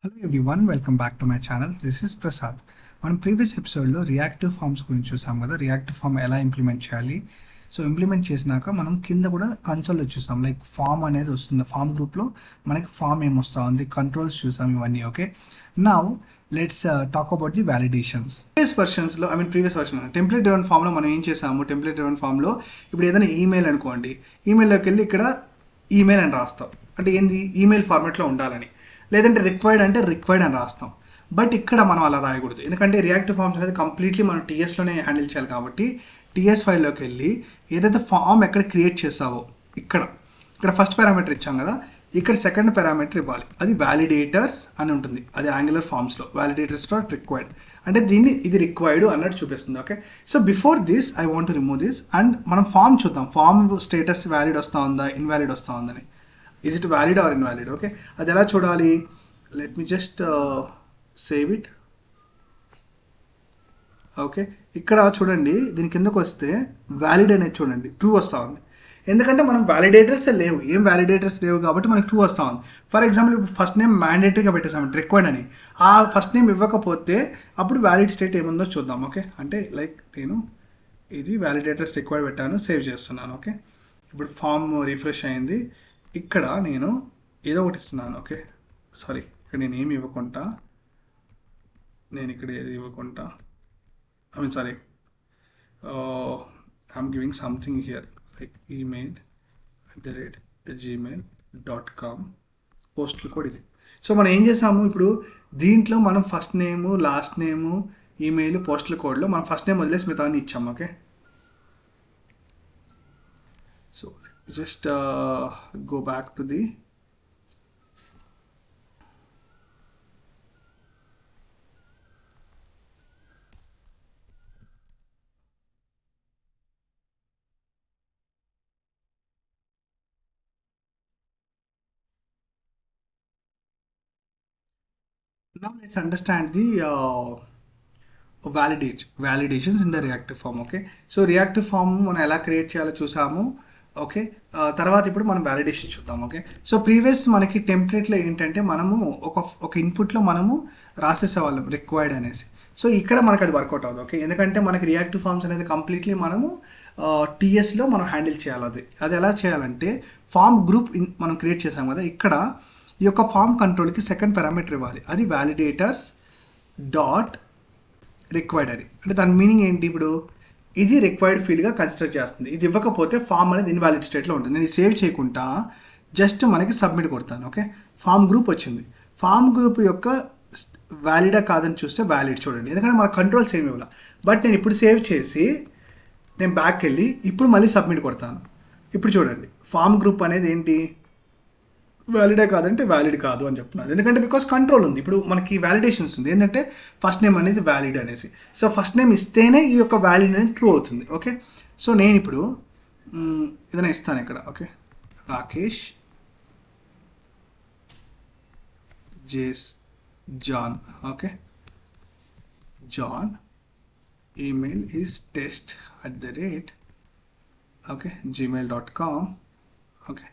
Hello everyone, welcome back to my channel. This is Prasad. మనం previous ఎపిసోడ్లో reactive forms గురించి చూసాం కదా. రియాక్టివ్ ఫార్మ్ ఎలా ఇంప్లిమెంట్ చేయాలి. సో ఇంప్లిమెంట్ చేసినాక మనం కింద కూడా కన్సోల్లో చూసాం, లైక్ ఫామ్ అనేది వస్తుంది. ఫామ్ గ్రూప్లో మనకి ఫామ్ ఏమొస్తా ఉంది, కంట్రోల్స్ చూసాం ఇవన్నీ. Okay, now let's talk about the validations. Previous version template driven ఫామ్లో మనం ఏం చేసాము, టెంప్లెట్ డ్రివెన్ ఫామ్లో ఇప్పుడు ఏదైనా ఈమెయిల్ అనుకోండి, ఈమెయిల్లోకి వెళ్ళి ఇక్కడ ఈమెయిల్ అని రాస్తాం. అంటే ఏంది, ఈమెయిల్ ఫార్మాట్లో ఉండాలని. లేదంటే రిక్వైర్డ్ అంటే రిక్వైర్డ్ అని రాస్తాం. బట్ ఇక్కడ మనం అలా రాయకూడదు, ఎందుకంటే రియాక్టివ్ ఫార్మ్స్ అనేది కంప్లీట్లీ మనం టీఎస్లోనే హ్యాండిల్ చేయాలి. కాబట్టి టీఎస్ ఫైల్లోకి వెళ్ళి ఏదైతే ఫామ్ ఎక్కడ క్రియేట్ చేసావో ఇక్కడ ఫస్ట్ పారామీటర్ ఇచ్చాం కదా, ఇక్కడ సెకండ్ పారామీటర్ ఇవ్వాలి. అది వ్యాలిడేటర్స్ అని ఉంటుంది, అది యాంగులర్ ఫామ్స్లో వ్యాలిడేటర్స్ డాట్ రిక్వైర్డ్. అంటే ఇది రిక్వైర్డ్ అన్నట్టు చూపిస్తుంది. Okay, so before this I want to remove this and మనం ఫామ్ చూద్దాం. ఫామ్ స్టేటస్ వ్యాలిడ్ వస్తూ ఉందా, ఇన్వాలిడ్ వస్తూ ఉందని. Is it valid or invalid? Okay, అది ఎలా చూడాలి? Let me just save it. Okay, ఇక్కడ చూడండి, దీని కిందకు వస్తే వ్యాలిడ్ అనేది చూడండి ట్రూ వస్తూ ఉంది. ఎందుకంటే మనం వ్యాలిడేటర్స్ లేవు, ఏం వ్యాలిడేటర్స్ లేవు కాబట్టి మనకి ట్రూ వస్తూ ఉంది. ఫర్ ఎగ్జాంపుల్ ఇప్పుడు ఫస్ట్ నేమ్ మ్యాండేటరీగా పెట్టేసామంటే రిక్వైర్డ్ అని, ఆ ఫస్ట్ నేమ్ ఇవ్వకపోతే అప్పుడు వ్యాలిడ్ స్టేట్ ఏముందో చూద్దాం. ఓకే, అంటే లైక్ నేను ఇది వ్యాలిడేటర్స్ రిక్వైర్డ్ పెట్టాను, సేవ్ చేస్తున్నాను. ఓకే, ఇప్పుడు ఫామ్ రిఫ్రెష్ అయింది. ఇక్కడ నేను ఏదో ఒకటి ఇస్తున్నాను. ఓకే, సారీ, ఇక్కడ నేను ఏమి ఇవ్వకుండా, నేను ఇక్కడ ఏది ఇవ్వకుండా, sorry, I'm giving something here like email@gmail.com postal code ఇది. సో మనం ఏం చేసాము, ఇప్పుడు దీంట్లో మనం first name, last name, email, postal కోడ్లో మనం ఫస్ట్ నేమ్ వదిలేసి మిగతా అన్ని ఇచ్చాము. Okay, so just go back to the now let's understand the validations in the reactive form. Okay, so reactive form మనం ఎలా క్రియేట్ చేయాలో చూసాము. ఓకే, తర్వాత ఇప్పుడు మనం వ్యాలిడేషన్ చూద్దాం. ఓకే, సో ప్రీవియస్ మనకి టెంప్లెట్లో ఏంటంటే మనము ఒక ఇన్పుట్లో మనము రాసేసేవాళ్ళం రిక్వైర్డ్ అనేసి. సో ఇక్కడ మనకు అది వర్కౌట్ అవుతుంది. ఓకే, ఎందుకంటే మనకి రియాక్టివ్ ఫార్మ్స్ అనేది కంప్లీట్లీ మనము టీఎస్లో మనం హ్యాండిల్ చేయాలి. అది ఎలా చేయాలంటే ఫామ్ గ్రూప్ మనం క్రియేట్ చేసాం కదా, ఇక్కడ ఈ యొక్క ఫామ్ కంట్రోల్కి సెకండ్ పారామీటర్ ఇవ్వాలి. అది వ్యాలిడేటర్స్ డాట్ రిక్వైర్డ్ అని. అంటే దాని మీనింగ్ ఏంటి, ఇప్పుడు ఇది రిక్వైర్డ్ ఫీల్డ్గా కన్సిడర్ చేస్తుంది. ఇది ఇవ్వకపోతే ఫామ్ అనేది ఇన్వాలిడ్ స్టేట్లో ఉంటుంది. నేను సేవ్ చేయకుండా జస్ట్ మనకి సబ్మిట్ కొడతాను. ఓకే, ఫామ్ గ్రూప్ వచ్చింది. ఫామ్ గ్రూప్ యొక్క వ్యాలిడా కాదని చూస్తే వ్యాలిడ్ చూడండి, ఎందుకంటే మన కంట్రోల్స్ ఏమి ఇవ్వాలి. బట్ నేను ఇప్పుడు సేవ్ చేసి నేను బ్యాక్ వెళ్ళి ఇప్పుడు మళ్ళీ సబ్మిట్ కొడతాను. ఇప్పుడు చూడండి, ఫామ్ గ్రూప్ అనేది ఏంటి, వ్యాలిడే కాదంటే వ్యాలిడ్ కాదు అని చెప్తున్నాను. ఎందుకంటే బికాస్ కంట్రోల్ ఉంది. ఇప్పుడు మనకి వ్యాలిడేషన్స్ ఉంది ఏంటంటే ఫస్ట్ నేమ్ అనేది వ్యాలిడ్ అనేసి. సో ఫస్ట్ నేమ్ ఇస్తేనే ఈ యొక్క వ్యాలిడ్ అనేది ట్రూ అవుతుంది. ఓకే, సో నేను ఇప్పుడు ఏదైనా ఇస్తాను ఇక్కడ. Okay, Rakesh John. Okay, John email is test@gmail.com. Okay,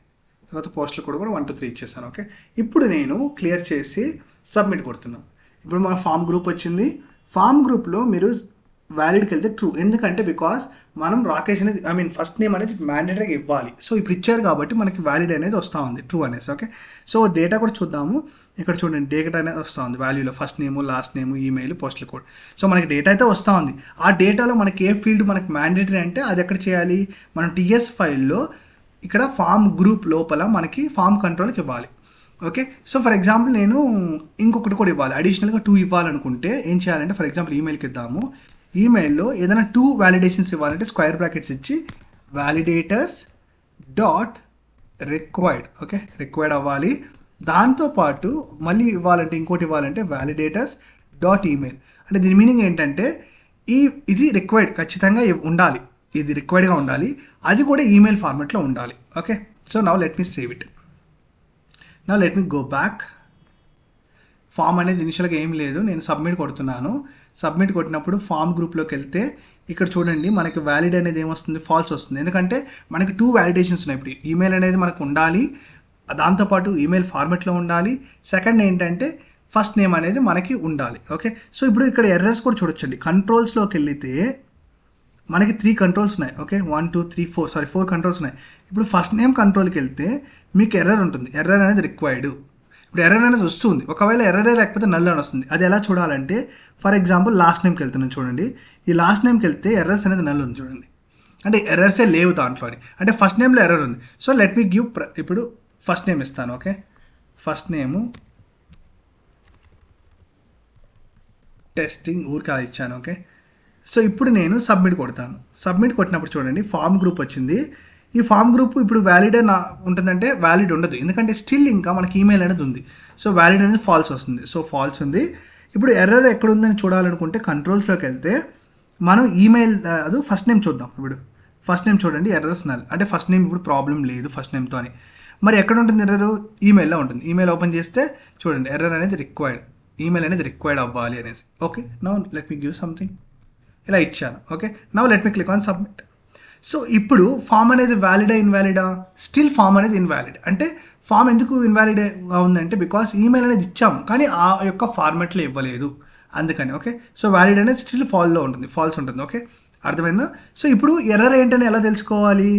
తర్వాత పోస్టులు కూడా 1 2 3 ఇచ్చేసాను. ఓకే, ఇప్పుడు నేను క్లియర్ చేసి సబ్మిట్ కొడుతున్నాను. ఇప్పుడు మన ఫామ్ గ్రూప్ వచ్చింది. ఫామ్ గ్రూప్లో మీరు వ్యాలిడ్కి వెళ్తే ట్రూ, ఎందుకంటే బికాస్ మనం రాకేష్ అనేది ఫస్ట్ నేమ్ అనేది మ్యాండేటరీగా ఇవ్వాలి. సో ఇప్పుడు ఇచ్చారు కాబట్టి మనకి వ్యాలిడ్ అనేది వస్తూ ఉంది, ట్రూ అనేసి. ఓకే, సో డేటా కూడా చూద్దాము. ఇక్కడ చూడండి, డేటా అనేది వస్తూ ఉంది వాల్యూలో, first name, last name, email, postal code. So మనకి డేటా అయితే వస్తూ ఉంది. ఆ డేటాలో మనకి ఏ ఫీల్డ్ మనకి మ్యాండేటరీ అంటే అది ఎక్కడ చేయాలి, మనం టీఎస్ ఫైల్లో ఇక్కడ ఫామ్ గ్రూప్ లోపల మనకి ఫామ్ కంట్రోల్కి ఇవ్వాలి. ఓకే, సో ఫర్ ఎగ్జాంపుల్ నేను ఇంకొకటి కూడా ఇవ్వాలి, అడిషనల్గా 2 ఇవ్వాలనుకుంటే ఏం చేయాలంటే, ఫర్ ఎగ్జాంపుల్ ఈమెయిల్కి ఇద్దాము. ఈమెయిల్లో ఏదైనా 2 వ్యాలిడేషన్స్ ఇవ్వాలంటే స్క్వేర్ బ్రాకెట్స్ ఇచ్చి validators dot required. Okay, required అవ్వాలి. దాంతోపాటు మళ్ళీ ఇవ్వాలంటే ఇంకోటి ఇవ్వాలంటే వ్యాలిడేటర్స్ డాట్ ఈమెయిల్. అంటే దీని మీనింగ్ ఏంటంటే ఇది రిక్వైర్డ్ ఖచ్చితంగా ఉండాలి, ఇది రిక్వైర్డ్గా ఉండాలి, అది కూడా ఈమెయిల్ ఫార్మాట్లో ఉండాలి. Okay, so now let me save it. Now let me go back. Form అనేది ఇనిషియల్గా ఏం లేదు, నేను సబ్మిట్ కొడుతున్నాను. సబ్మిట్ కొట్టినప్పుడు ఫామ్ గ్రూప్లోకి వెళ్తే ఇక్కడ చూడండి మనకి వ్యాలిడ్ అనేది ఏమొస్తుంది, ఫాల్స్ వస్తుంది. ఎందుకంటే మనకి 2 వ్యాలిడేషన్స్ ఉన్నాయి. ఇప్పుడు ఈమెయిల్ అనేది మనకు ఉండాలి, దాంతోపాటు ఈమెయిల్ ఫార్మాట్లో ఉండాలి. సెకండ్ ఏంటంటే ఫస్ట్ నేమ్ అనేది మనకి ఉండాలి. ఓకే, సో ఇప్పుడు ఇక్కడ ఎర్రర్స్ కూడా చూడొచ్చండి. కంట్రోల్స్లోకి వెళ్తే మనకి 3 కంట్రోల్స్ ఉన్నాయి. ఓకే, 1 2 3 4 కంట్రోల్స్ ఉన్నాయి. ఇప్పుడు ఫస్ట్ నేమ్ కంట్రోల్కి వెళ్తే మీకు ఎర్రర్ ఉంటుంది. ఎర్రర్ అనేది రిక్వైర్డ్. ఇప్పుడు ఎర్రర్ అనేది వస్తుంది. ఒకవేళ ఎర్రరే లేకపోతే నల్ అని వస్తుంది. అది ఎలా చూడాలంటే ఫర్ ఎగ్జాంపుల్ లాస్ట్ నేమ్కి వెళ్తున్నాను చూడండి. ఈ లాస్ట్ నేమ్కి వెళ్తే ఎర్రర్స్ అనేది నల్ ఉంది చూడండి. అంటే ఎర్రర్సే లేవు దాంట్లోని. అంటే ఫస్ట్ నేమ్లో ఎర్రర్ ఉంది. సో లెట్ మీ గివ్ ఇప్పుడు ఫస్ట్ నేమ్ ఇస్తాను. ఓకే, ఫస్ట్ నేము టెస్టింగ్ ఊరికి అలా ఇచ్చాను. ఓకే, సో ఇప్పుడు నేను సబ్మిట్ కొడతాను. సబ్మిట్ కొట్టినప్పుడు చూడండి ఫామ్ గ్రూప్ వచ్చింది. ఈ ఫామ్ గ్రూప్ ఇప్పుడు వ్యాలిడ్ ఉంటుందంటే వ్యాలిడ్ ఉండదు, ఎందుకంటే స్టిల్ ఇంకా మనకి ఈమెయిల్ అనేది ఉంది. సో వ్యాలిడ్ అనేది ఫాల్స్ వస్తుంది. సో ఫాల్స్ ఉంది. ఇప్పుడు ఎర్రర్ ఎక్కడ ఉందని చూడాలనుకుంటే కంట్రోల్స్లోకి వెళ్తే మనం ఈమెయిల్ అది ఫస్ట్ నేమ్ చూద్దాం. ఇప్పుడు ఫస్ట్ నేమ్ చూడండి, ఎర్రర్స్ నల్. అంటే ఫస్ట్ నేమ్ ఇప్పుడు ప్రాబ్లం లేదు ఫస్ట్ నేమ్తో అని. మరి ఎక్కడ ఉంటుంది ఎర్రర్? ఈమెయిల్లో ఉంటుంది. ఈమెయిల్ ఓపెన్ చేస్తే చూడండి ఎర్రర్ అనేది రిక్వైర్డ్, ఈమెయిల్ అనేది రిక్వైర్డ్ అవ్వాలి అనేసి. Okay, now let me give something, ఇలా ఇచ్చాను. Okay, now let me click on submit. So ఇప్పుడు ఫామ్ అనేది వ్యాలిడా ఇన్వాలిడా? స్టిల్ ఫామ్ అనేది ఇన్వాలిడ్. అంటే ఫామ్ ఎందుకు ఇన్వాలిడ్గా ఉందంటే బికాస్ ఈమెయిల్ అనేది ఇచ్చాము కానీ ఆ యొక్క ఫార్మాట్లో ఇవ్వలేదు, అందుకని. ఓకే, సో వ్యాలిడ్ అనేది స్టిల్ ఫాల్స్ ఉంటుంది. ఓకే, అర్థమైందా? సో ఇప్పుడు ఎర్రర్ ఏంటని ఎలా తెలుసుకోవాలి?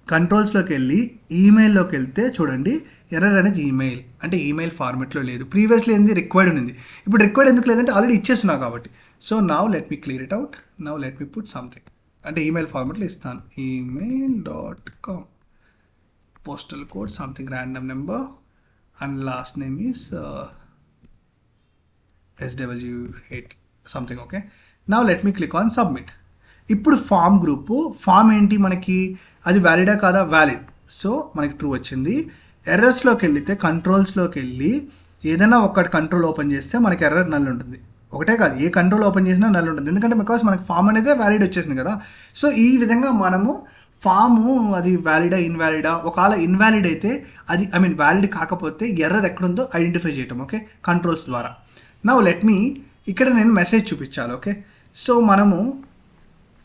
కంట్రోల్స్లోకి వెళ్ళి ఈమెయిల్లోకి వెళ్తే చూడండి ఎర్రర్ అనేది ఈమెయిల్, అంటే ఈమెయిల్ ఫార్మాట్లో లేదు. ప్రీవియస్లీ ఏంది రిక్వైర్డ్ ఉంది. ఇప్పుడు రిక్వైర్డ్ ఎందుకు లేదంటే ఆల్రెడీ ఇచ్చేస్తున్నా కాబట్టి. So now let me clear it out. Now let me put something, అంటే ఈమెయిల్ ఫార్మాట్లో ఇస్తాను. email.com postal code something random number and last name is SW8 something. Okay, now let me click on submit. ఇప్పుడు form ఏంటి మనకి? అది వ్యాలిడా కాదా? Valid. So మనకి true వచ్చింది. ఎర్రర్స్లోకి వెళ్తే కంట్రోల్స్లోకి వెళ్ళి ఏదైనా ఒక కంట్రోల్ ఓపెన్ చేస్తే మనకి ఎర్రర్ నల్ ఉంటుంది. ఒకటే కాదు, ఏ కంట్రోల్ ఓపెన్ చేసినా నల్ ఉంటుంది, ఎందుకంటే బికాస్ మనకి ఫామ్ అనేది వ్యాలిడ్ వచ్చేసింది కదా. సో ఈ విధంగా మనము ఫాము అది వ్యాలిడా ఇన్వాలిడా, ఒకవేళ ఇన్వాలిడ్ అయితే అది వ్యాలిడ్ కాకపోతే ఎర్రర్ ఎక్కడుందో ఐడెంటిఫై చేయటం. ఓకే, కంట్రోల్స్ ద్వారా. నౌ లెట్ మీ ఇక్కడ నేను మెసేజ్ చూపించాలి. ఓకే, సో మనము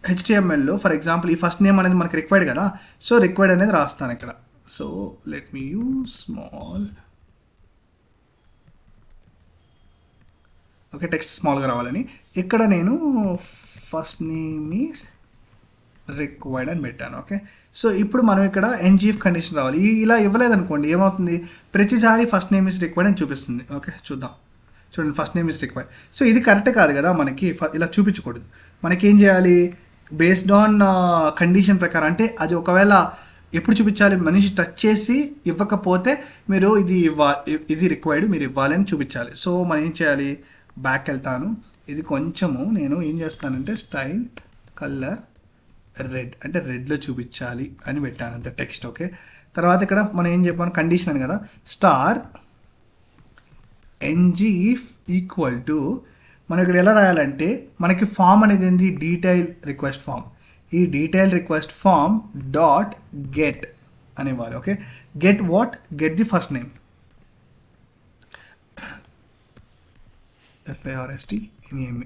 HTMLలో ఫర్ ఎగ్జాంపుల్ ఈ ఫస్ట్ నేమ్ అనేది మనకి రిక్వైర్డ్ కదా. సో రిక్వైర్డ్ అనేది రాస్తాను ఇక్కడ. So let me use small. Okay, text స్మాల్గా రావాలని ఇక్కడ నేను ఫస్ట్ నేమ్ ఈజ్ రిక్వైర్డ్ అని పెట్టాను. ఓకే, సో ఇప్పుడు మనం ఇక్కడ NGF కండిషన్ రావాలి. ఇలా ఇవ్వలేదనుకోండి ఏమవుతుంది? ప్రతిసారి ఫస్ట్ నేమ్ ఈజ్ రిక్వైర్డ్ అని చూపిస్తుంది. ఓకే, చూద్దాం. చూడండి first name is required. So ఇది కరెక్ట్ కాదు కదా, మనకి ఇలా చూపించకూడదు. మనకి ఏం చేయాలి? బేస్డ్ ఆన్ కండిషన్ ప్రకారం, అంటే అది ఒకవేళ ఎప్పుడు చూపించాలి? మనిషి టచ్ చేసి ఇవ్వకపోతే మీరు ఇది రిక్వైర్డ్ మీరు ఇవ్వాలని చూపించాలి. సో మనం ఏం చేయాలి? బ్యాక్ వెళ్తాను. ఇది కొంచెము నేను ఏం చేస్తానంటే స్టైల్ కలర్ రెడ్, అంటే రెడ్లో చూపించాలి అని పెట్టాను అంతే టెక్స్ట్. ఓకే, తర్వాత ఇక్కడ మనం ఏం చెప్పాను? కండిషన్ అని కదా, స్టార్ NGF ఈక్వల్ టు మనం ఇక్కడ ఎలా రాయాలంటే మనకి ఫామ్ అనేది ఏంది? Detail request form. ఈ detail request form dot get అనేవాళ్ళు. Okay, get what? Get the first name FARST name.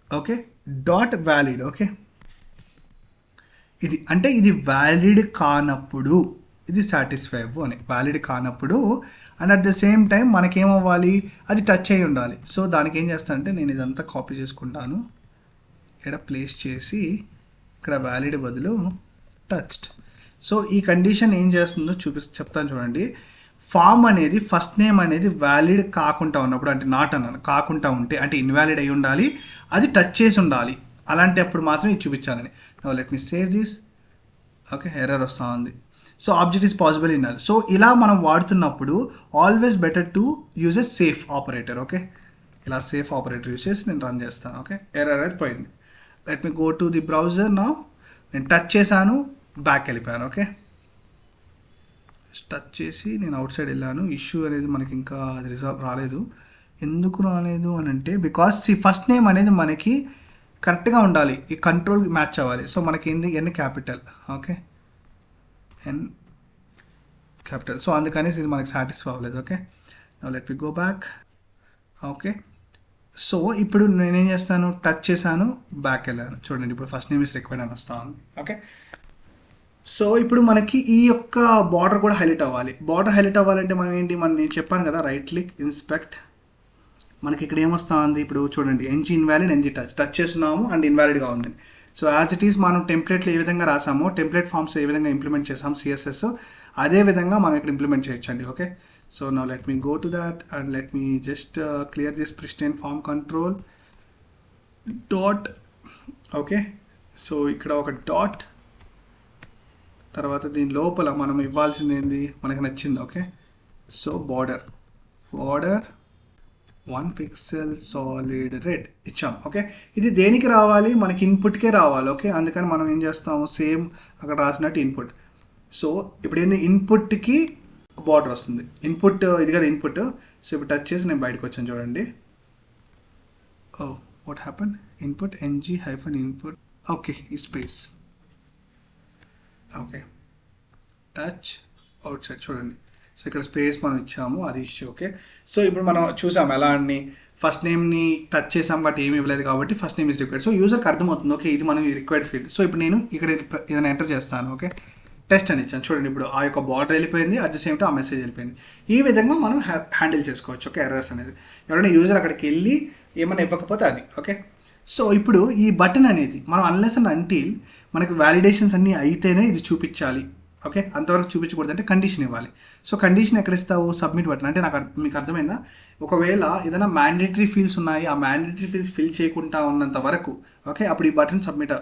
Okay, dot valid. Okay, ఇది అంటే ఇది వ్యాలిడ్ కానప్పుడు ఇది సాటిస్ఫై అవ్వు అని. వ్యాలిడ్ కానప్పుడు and at the same time మనకేమవ్వాలి? అది టచ్ అయ్యి ఉండాలి. సో దానికి ఏం చేస్తానంటే నేను ఇదంతా కాపీ చేసుకుంటాను, ఇక్కడ ప్లేస్ చేసి ఇక్కడ వ్యాలిడ్ బదులు టచ్డ్. సో ఈ కండిషన్ ఏం చేస్తుందో చెప్తాను చూడండి. ఫామ్ అనేది ఫస్ట్ నేమ్ అనేది వ్యాలిడ్ కాకుండా ఉన్నప్పుడు, అంటే నాట్ అన్నాను, కాకుండా ఉంటే అంటే ఇన్వాలిడ్ అయి ఉండాలి, అది టచ్ చేసి ఉండాలి, అలాంటి అప్పుడు మాత్రం ఇది చూపించాలని. Now let me save this. Okay, error వస్తూ ఉంది. So object is possible in null. So ఇలా మనం వాడుతున్నప్పుడు always better to use a safe operator. Okay, ఇలా సేఫ్ ఆపరేటర్ యూజ్ చేసి నేను రన్ చేస్తాను. ఓకే, ఎర్రర్ అనేది పోయింది. Let me go to the browser. నా నేను టచ్ చేశాను, బ్యాక్ వెళ్ళిపోయాను. ఓకే, టచ్ చేసి నేను అవుట్ సైడ్ వెళ్ళాను. ఇష్యూ అనేది మనకి ఇంకా అది రిజాల్వ్ రాలేదు. ఎందుకు రాలేదు అని అంటే బికాస్ ఫస్ట్ నేమ్ అనేది మనకి కరెక్ట్గా ఉండాలి, ఈ కంట్రోల్ మ్యాచ్ అవ్వాలి. సో మనకి N capital. Okay, N capital. So అందుకని ఇది మనకి సాటిస్ఫై అవ్వలేదు. Okay, now let me go back. Okay, so ఇప్పుడు నేనేం చేస్తాను? టచ్ చేశాను, బ్యాక్ వెళ్ళాను. చూడండి ఇప్పుడు ఫస్ట్ నేమ్ ఇస్ రిక్వైర్డ్ అని వస్తా ఉంది. ఓకే, సో ఇప్పుడు మనకి ఈ యొక్క బార్డర్ కూడా హైలైట్ అవ్వాలి. బార్డర్ హైలైట్ అవ్వాలంటే మనం ఏంటి? నేను చెప్పాను కదా, రైట్ క్లిక్, ఇన్స్పెక్ట్ మనకి ఇక్కడ ఏమొస్తుంది ఇప్పుడు చూడండి, ఎన్జీ ఇన్వాలిడ్, ఎన్జీ టచ్ చేస్తున్నాము అండ్ ఇన్వాలిడ్గా ఉంది. సో యాజ్ ఇట్ ఈస్ మనం టెంప్లెట్లు ఏ విధంగా రాసామో, టెంప్లెట్ ఫామ్స్ ఏ విధంగా ఇంప్లిమెంట్ చేసాం సిఎస్ఎస్, అదే విధంగా మనం ఇక్కడ ఇంప్లిమెంట్ చేయొచ్చండి. Okay, so now let me go to that and let me just clear this pristine form control dot. Okay, so ఇక్కడ ఒక డాట్, తర్వాత దీని లోపల మనం ఇవ్వాల్సింది ఏంది మనకు నచ్చింది. Okay, so border 1 pixel solid red ఇచ్చాం. ఓకే, ఇది దేనికి రావాలి, మనకి ఇన్పుట్కే రావాలి. ఓకే, అందుకని మనం ఏం చేస్తాము, సేమ్ అక్కడ రాసినట్టు ఇన్పుట్. సో ఇప్పుడు ఏంది, ఇన్పుట్కి బార్డర్ వస్తుంది. ఇన్పుట్ ఇది కదా ఇన్పుట్. సో ఇప్పుడు టచ్ చేసి నేను బయటకు వచ్చాను చూడండి. Oh what happen, input ng-input. Okay, ఈ space. Okay, touch outside చూడండి. సో ఇక్కడ స్పేస్ మనం ఇచ్చాము, అది ఇష్యూ. ఓకే, సో ఇప్పుడు మనం చూసాం ఎలా అని, ఫస్ట్ నేమ్ని టచ్ చేసాం బట్ ఏమి ఇవ్వలేదు కాబట్టి first name is required. So యూజర్కి అర్థమవుతుంది, ఓకే ఇది మనం రిక్వైర్డ్ ఫీల్డ్. సో ఇప్పుడు నేను ఇక్కడ ఏదైనా ఎంటర్ చేస్తాను. ఓకే, టెస్ట్ అని ఇచ్చాను చూడండి. ఇప్పుడు ఆ యొక్క బార్డర్ వెళ్ళిపోయింది, అట్ ద సేమ్ టైం ఆ మెసేజ్ వెళ్ళిపోయింది. ఈ విధంగా మనం హ్యాండిల్ చేసుకోవచ్చు. ఓకే, ఎర్రర్స్ అనేది ఎవరైనా యూజర్ అక్కడికి వెళ్ళి ఏమైనా ఇవ్వకపోతే అది. ఓకే, సో ఇప్పుడు ఈ బటన్ అనేది మనం అన్లెస్ అండ్ అంటిల్ మనకి వ్యాలిడేషన్స్ అన్నీ అయితేనే ఇది చూపించాలి. ఓకే, అంతవరకు చూపించకూడదు అంటే కండిషన్ ఇవ్వాలి. సో కండిషన్ ఎక్కడ ఇస్తావు, సబ్మిట్ బటన్. అంటే మీకు అర్థమైందా, ఒకవేళ ఏదైనా మ్యాండేటరీ ఫీల్డ్స్ ఉన్నాయి, ఆ మ్యాండేటరీ ఫీల్డ్స్ ఫిల్ చేయకుండా ఉన్నంత వరకు ఓకే అప్పుడు ఈ బటన్ సబ్మిట్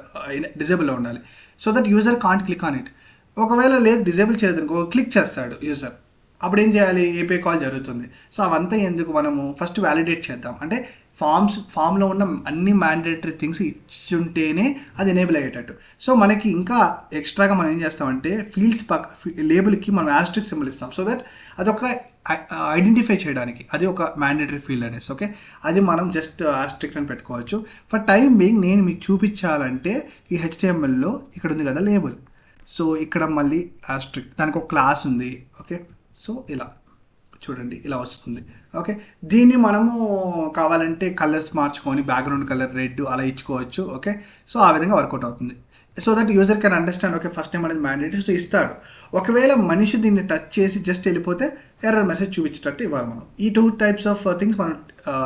డిజేబుల్లో ఉండాలి. So that user can't click on it. ఒకవేళ లేదు డిజేబుల్ చేయదనుకో, క్లిక్ చేస్తాడు యూజర్, అప్పుడు ఏం చేయాలి, ఏపీఐ కాల్ జరుగుతుంది. సో అవంతా ఎందుకు, మనము ఫస్ట్ వ్యాలిడేట్ చేద్దాం. అంటే ఫామ్లో ఉన్న అన్ని మ్యాండేటరీ థింగ్స్ ఇచ్చుంటేనే అది ఎనేబుల్ అయ్యేటట్టు. సో మనకి ఇంకా ఎక్స్ట్రాగా మనం ఏం చేస్తామంటే ఫీల్డ్స్ లేబుల్కి మనం యాస్ట్రిక్ సింబల్ ఇస్తాం. సో దట్ అదొక ఐడెంటిఫై చేయడానికి అది ఒక మ్యాండేటరీ ఫీల్డ్ అనేసి. ఓకే, అది మనం జస్ట్ యాస్ట్రిక్ అని పెట్టుకోవచ్చు. ఫర్ టైం బీయింగ్ నేను మీకు చూపించాలంటే ఈ HTMLలో ఇక్కడ ఉంది కదా లేబుల్. సో ఇక్కడ మళ్ళీ యాస్ట్రిక్, దానికి ఒక క్లాస్ ఉంది. ఓకే, సో ఇలా చూడండి ఇలా వస్తుంది. ఓకే, దీన్ని మనము కావాలంటే కలర్స్ మార్చుకొని బ్యాక్గ్రౌండ్ కలర్ రెడ్ అలా ఇచ్చుకోవచ్చు. ఓకే, సో ఆ విధంగా వర్కౌట్ అవుతుంది. So that user can understand. Okay, first time అనేది మ్యాండేటరీ, సో ఇస్తాడు. ఒకవేళ మనిషి దీన్ని టచ్ చేసి జస్ట్ వెళ్ళిపోతే ఎర్రర్ మెసేజ్ చూపించేటట్టు ఇవ్వాలి. మనం ఈ 2 types ఆఫ్ థింగ్స్ మనం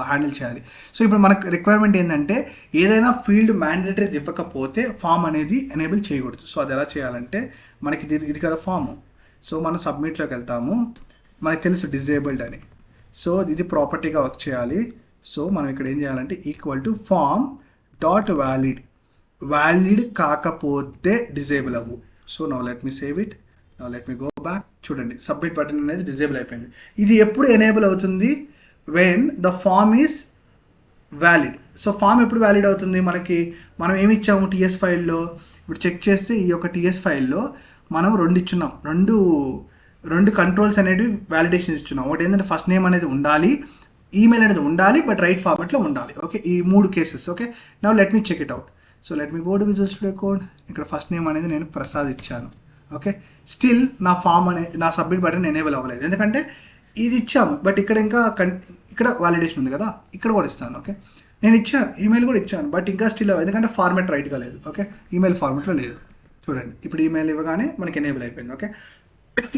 హ్యాండిల్ చేయాలి. సో ఇప్పుడు మనకు రిక్వైర్మెంట్ ఏంటంటే ఏదైనా ఫీల్డ్ మ్యాండేటరీ ఇవ్వకపోతే ఫామ్ అనేది ఎనేబుల్ చేయకూడదు. సో అది ఎలా చేయాలంటే మనకి ఇది కదా ఫామ్. సో మనం సబ్మిట్లోకి వెళ్తాము, మనకు తెలుసు డిజేబుల్డ్ అని. సో ఇది ప్రాపర్టీగా వర్క్ చేయాలి. సో మనం ఇక్కడ ఏం చేయాలంటే equal to form dot valid కాకపోతే డిజేబుల్ అవ్వు. So now let me save it, now let me go back. చూడండి సబ్మిట్ బటన్ అనేది డిజేబుల్ అయిపోయింది. ఇది ఎప్పుడు ఎనేబుల్ అవుతుంది, when the form is valid. So form ఎప్పుడు వ్యాలిడ్ అవుతుంది, మనం ఏమి ఇచ్చాము టీఎస్ ఫైల్లో, ఇప్పుడు చెక్ చేస్తే ఈ యొక్క టీఎస్ ఫైల్లో మనం 2 ఇచ్చున్నాం, రెండు కంట్రోల్స్ అనేవి వ్యాలిడేషన్ ఇచ్చున్నాం. ఒకటి ఏంటంటే ఫస్ట్ నేమ్ అనేది ఉండాలి, ఈమెయిల్ అనేది ఉండాలి, బట్ రైట్ ఫార్మాట్లో ఉండాలి. ఓకే, ఈ 3 cases. Okay, now let me check it out. So let me go to visual studio code. ఇక్కడ ఫస్ట్ నేమ్ అనేది నేను ప్రసాద్ ఇచ్చాను. ఓకే, స్టిల్ నా ఫామ్ నా సబ్మిట్ బటన్ ఎనేబుల్ అవ్వలేదు, ఎందుకంటే ఇది ఇచ్చాము బట్ ఇక్కడ వ్యాలిడేషన్ ఉంది కదా, ఇక్కడ కూడా ఇస్తాను. ఓకే, నేను ఇచ్చాను, ఈమెయిల్ కూడా ఇచ్చాను, బట్ ఇంకా స్టిల్ ఎందుకంటే ఫార్మాట్ రైట్గా లేదు. ఓకే, ఈమెయిల్ ఫార్మాట్లో లేదు. చూడండి ఇప్పుడు ఈమెయిల్ ఇవ్వగానే మనకి ఎనేబుల్ అయిపోయింది. ఓకే,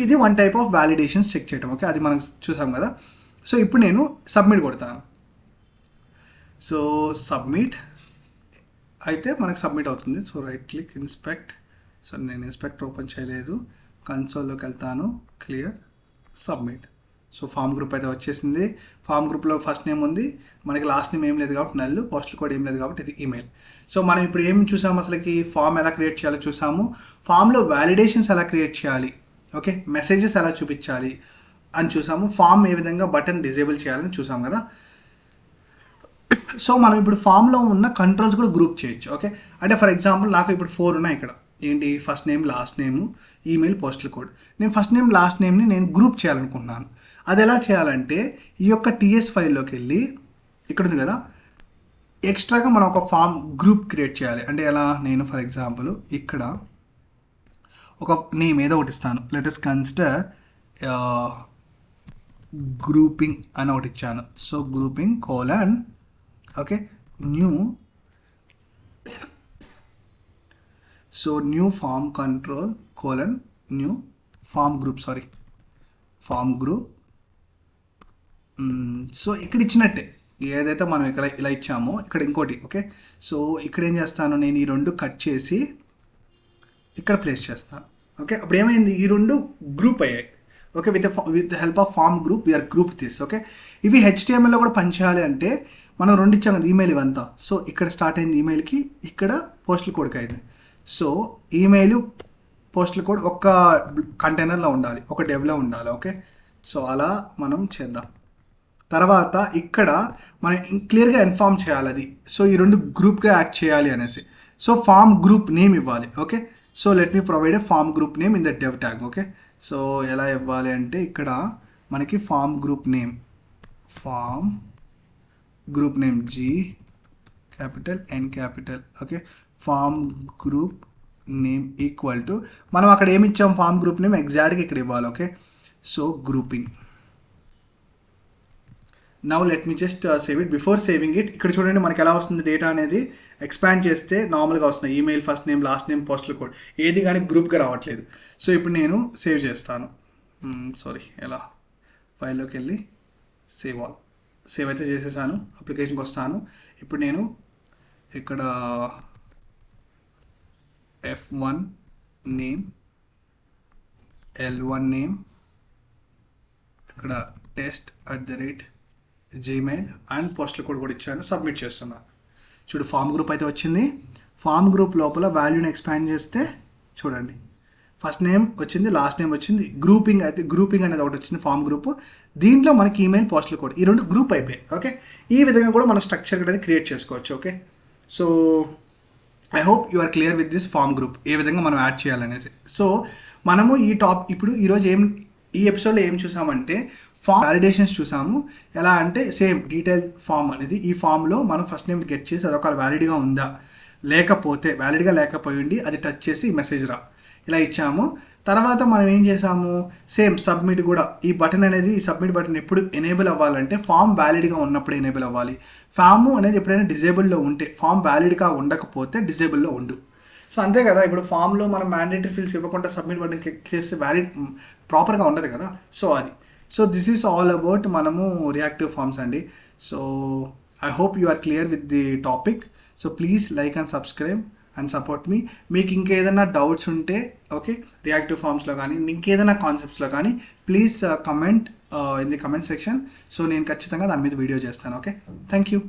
ఇది 1 type ఆఫ్ వ్యాలిడేషన్స్ చెక్ చేయడం. ఓకే, అది మనం చూసాం కదా. సో ఇప్పుడు నేను సబ్మిట్ కొడతాను. సో సబ్మిట్ అయితే మనకు సబ్మిట్ అవుతుంది. So right click inspect. So నేను ఇన్స్పెక్ట్ ఓపెన్ చేయలేదు, కన్సోల్లోకి వెళ్తాను, clear, submit. So form group అయితే వచ్చేసింది. ఫామ్ గ్రూప్లో ఫస్ట్ నేమ్ ఉంది, మనకి లాస్ట్ నేమ్ ఏం లేదు కాబట్టి నల్లు, పోస్టల్ కోడ్ ఏం లేదు కాబట్టి ఇది ఈమెయిల్. సో మనం ఇప్పుడు ఏం చూసాము, అసలుకి ఫామ్ ఎలా క్రియేట్ చేయాలో చూసాము, ఫామ్లో వ్యాలిడేషన్స్ ఎలా క్రియేట్ చేయాలి, ఓకే మెసేజెస్ ఎలా చూపించాలి అని చూసాము, ఫామ్ ఏ విధంగా బటన్ డిజేబుల్ చేయాలని చూసాం కదా. సో మనం ఇప్పుడు ఫామ్లో ఉన్న కంట్రోల్స్ కూడా గ్రూప్ చేయొచ్చు. ఓకే, అంటే ఫర్ ఎగ్జాంపుల్ నాకు ఇప్పుడు 4 ఉన్నాయి ఇక్కడ, ఏంటి first name, last name, email, postal code. నేను ఫస్ట్ నేమ్ లాస్ట్ నేమ్ని నేను గ్రూప్ చేయాలనుకుంటున్నాను. అది ఎలా చేయాలంటే ఈ యొక్క టీఎస్ ఫైల్లోకి వెళ్ళి ఇక్కడ ఉంది కదా, ఎక్స్ట్రాగా మనం ఒక ఫామ్ గ్రూప్ క్రియేట్ చేయాలి. అంటే ఎలా, నేను ఫర్ ఎగ్జాంపుల్ ఇక్కడ ఒక నేమ్ ఏదో ఒకటి ఇస్తాను, లెట్ us కన్సిడర్ గ్రూపింగ్ అని ఒకటి ఇచ్చాను. So grouping colon okay new, so new form control colon new form group, form group. So ఇక్కడ ఇచ్చినట్టే ఏదైతే మనం ఇక్కడ ఇలా ఇచ్చామో ఇక్కడ ఇంకోటి. ఓకే, సో ఇక్కడ ఏం చేస్తాను, నేను ఈ రెండు కట్ చేసి ఇక్కడ ప్లేస్ చేస్తాను. ఓకే, అప్పుడు ఏమైంది, ఈ రెండు గ్రూప్ అయ్యాయి. Okay, with help of form group we are group this. Okay, ఇవి HTMLలో కూడా పనిచేయాలి అంటే మనం రెండు ఇచ్చాం కదా ఈమెయిల్ ఇవంతా. సో ఇక్కడ స్టార్ట్ అయింది ఈమెయిల్కి, ఇక్కడ పోస్టల్ కోడ్కి అయింది. సో ఈమెయిల్ పోస్టల్ కోడ్ ఒక కంటైనర్లో ఉండాలి, ఒక డెవ్లో ఉండాలి. ఓకే, సో అలా మనం చేద్దాం. తర్వాత ఇక్కడ మనం క్లియర్గా ఇన్ఫార్మ్ చేయాలి అది. సో ఈ రెండు గ్రూప్గా యాక్ట్ చేయాలి అనేసి. సో ఫామ్ గ్రూప్ నేమ్ ఇవ్వాలి. Okay, so let me provide a form group name in the div tag. Okay, so ఎలా ఇవ్వాలి అంటే ఇక్కడ మనకి form group name G capital N capital. Okay, form group name equal to మనం అక్కడ ఏమి ఇచ్చాం, ఫామ్ గ్రూప్ నేమ్ ఎగ్జాక్ట్గా ఇక్కడ ఇవ్వాలి. Okay, so grouping. Now let me just save it. Before saving it ఇక్కడ చూడండి మనకి ఎలా వస్తుంది డేటా అనేది. ఎక్స్పాండ్ చేస్తే నార్మల్గా వస్తున్నాయి email, first name, last name, postal code, ఏది కానీ గ్రూప్గా రావట్లేదు. సో ఇప్పుడు నేను సేవ్ చేస్తాను. ఎలా ఫైల్లోకి వెళ్ళి సేవ్ అయితే చేసేసాను. అప్లికేషన్కి వస్తాను. ఇప్పుడు నేను ఇక్కడ F1 నేమ్, L1 నేమ్, ఇక్కడ test@gmail అండ్ పోస్టల్ కోడ్ కూడా ఇచ్చాను. సబ్మిట్ చేస్తున్నాను. చూడు ఫామ్ గ్రూప్ అయితే వచ్చింది. ఫామ్ గ్రూప్ లోపల వాల్యూని ఎక్స్పాండ్ చేస్తే చూడండి ఫస్ట్ నేమ్ వచ్చింది, లాస్ట్ నేమ్ వచ్చింది, గ్రూపింగ్ అనేది ఒకటి వచ్చింది ఫామ్ గ్రూప్. దీంట్లో మనకి ఈమెయిల్, పోస్టల్ కోడ్ ఈ రెండు గ్రూప్ అయిపోయాయి. ఓకే, ఈ విధంగా కూడా మనం స్ట్రక్చర్ అనేది క్రియేట్ చేసుకోవచ్చు. Okay, so I hope you are clear with this form group ఏ విధంగా మనం యాడ్ చేయాలనేసి. సో మనము ఇప్పుడు ఈరోజు ఈ ఎపిసోడ్లో ఏం చూసామంటే ఫామ్ వ్యాలిడేషన్స్ చూసాము. ఎలా అంటే సేమ్ డీటెయిల్ ఫామ్ అనేది, ఈ ఫామ్లో మనం ఫస్ట్ నేమ్ గెట్ చేసి అదొక వ్యాలిడ్గా ఉందా, లేకపోతే వ్యాలిడ్గా లేకపోయింది అది టచ్ చేసి మెసేజ్ ఇలా ఇచ్చాము. తర్వాత మనం ఏం చేసాము, సేమ్ సబ్మిట్ కూడా. ఈ బటన్ అనేది, ఈ సబ్మిట్ బటన్ ఎప్పుడు ఎనేబుల్ అవ్వాలంటే ఫామ్ వ్యాలిడ్గా ఉన్నప్పుడు ఎనేబుల్ అవ్వాలి. ఫామ్ అనేది ఎప్పుడైనా డిజేబుల్లో ఉంటే, ఫామ్ వ్యాలిడ్గా ఉండకపోతే డిజేబుల్లో ఉండు. సో అంతే కదా, ఇప్పుడు ఫామ్లో మనం మ్యాండేటరీ ఫీల్డ్స్ ఇవ్వకుండా సబ్మిట్ బటన్ క్లిక్ చేస్తే వ్యాలిడ్ ప్రాపర్గా ఉండదు కదా. So this is all about మనము రియాక్టివ్ ఫామ్స్ అండి. So I hope you are clear with the topic. So please like and subscribe and support మీ. మీకు ఇంకేదైనా డౌట్స్ ఉంటే ఓకే రియాక్టివ్ ఫామ్స్లో కానీ ఇంకేదైనా కాన్సెప్ట్స్లో కానీ please comment in the comment section. So నేను ఖచ్చితంగా దాని మీద వీడియో చేస్తాను. Okay, thank you.